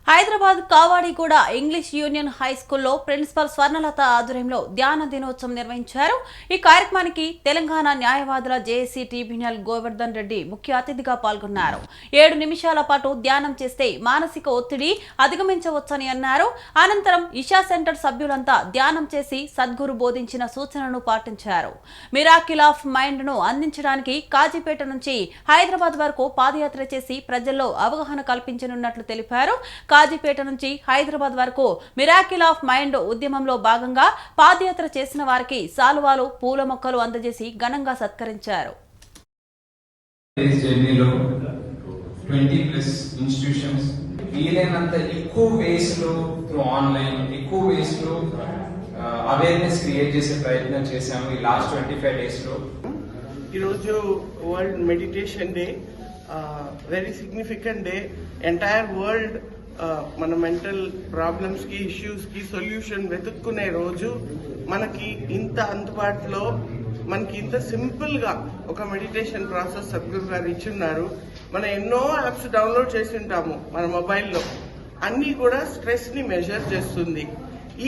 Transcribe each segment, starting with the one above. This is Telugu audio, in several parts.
Hyderabad Kavadiguda English union high స్కూల్లో ప్రిన్సిపల్ స్వర్ణలత ఆధ్వర్యంలో ధ్యాన దినోత్సవం నిర్వహించారు. ఈ కార్యక్రమానికి తెలంగాణ న్యాయవాదుల జేఏసీ ట్రిబ్యునల్ గోవర్ధన్ రెడ్డి ముఖ్య అతిథిగా పాల్గొన్నారు. 7 నిమిషాల పాటు ధ్యానం చేస్తే మానసిక ఒత్తిడి అధిగమించవచ్చని అన్నారు. అనంతరం ఇషా సెంటర్ సభ్యులంతా ధ్యానం చేసి సద్గురు బోధించిన సూచనలను పాటించారు. మిరాకిల్ ఆఫ్ మైండ్ ను అందించడానికి కాజీపేట నుంచి హైదరాబాద్ వరకు పాదయాత్ర చేసి ప్రజల్లో అవగాహన కల్పించనున్నట్లు తెలిపారు. కాజీపేట నుంచి హైదరాబాద్ వరకు మిరాకిల్ ఆఫ్ మైండ్ ఉద్యమంలో భాగంగా పాదయాత్ర చేసిన వారికి సాలువాలు, పూల మొక్కలు అందజేసి ఘనంగా సత్కరించారు. వీలైనంత ఎక్కువ వేస్ లో త్రూ ఆన్లైన్ ఎక్కువ వేస్ లో అవేర్నెస్ క్రియేట్ చేసే ప్రయత్నం చేశాము ఈ లాస్ట్ 25 డేస్ లో. ఈరోజు world meditation day, very significant day. Entire world మన మెంటల్ ప్రాబ్లమ్స్ కి, ఇష్యూస్ కి సొల్యూషన్ వెతుక్కునే రోజు. మనకి ఇంత అందుబాటులో, మనకి ఇంత సింపుల్ గా ఒక మెడిటేషన్ ప్రాసెస్ సద్గురు గారు ఇచ్చున్నారు. మనం ఎన్నో యాప్స్ డౌన్లోడ్ చేసి ఉంటాము మన మొబైల్లో, అన్ని కూడా స్ట్రెస్ ని మెజర్ చేస్తుంది.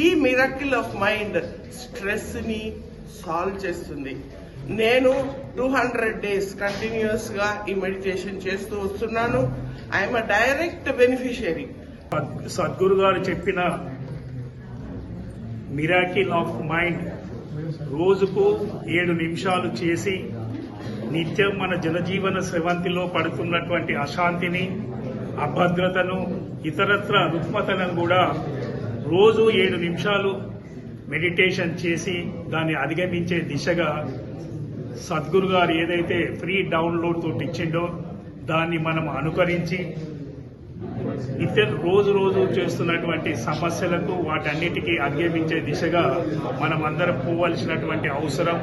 ఈ మిరాకిల్ ఆఫ్ మైండ్ స్ట్రెస్ ని సాల్వ్ చేస్తుంది. నేను 200 డేస్ కంటిన్యూస్ గా ఈ మెడిటేషన్ చేస్తూ వస్తున్నాను. I'm a direct beneficiary. Sadhguru గారు చెప్పిన మిరాకిల్ ఆఫ్ మైండ్ రోజుకు 7 నిమిషాలు చేసి నిత్యం మన జనజీవన స్రవంతిలో పడుతున్నటువంటి అశాంతిని, అభద్రతను, ఇతరత్ర రుగ్మతలను కూడా రోజు 7 నిమిషాలు మెడిటేషన్ చేసి దాన్ని అధిగమించే దిశగా సద్గురు గారు ఏదైతే ఫ్రీ డౌన్లోడ్ తోటి ఇచ్చిండో దాన్ని మనం అనుకరించి నిత్యం రోజు చేస్తున్నటువంటి సమస్యలకు వాటన్నిటికీ అధిగమించే దిశగా మనం అందరం పోవలసినటువంటి అవసరం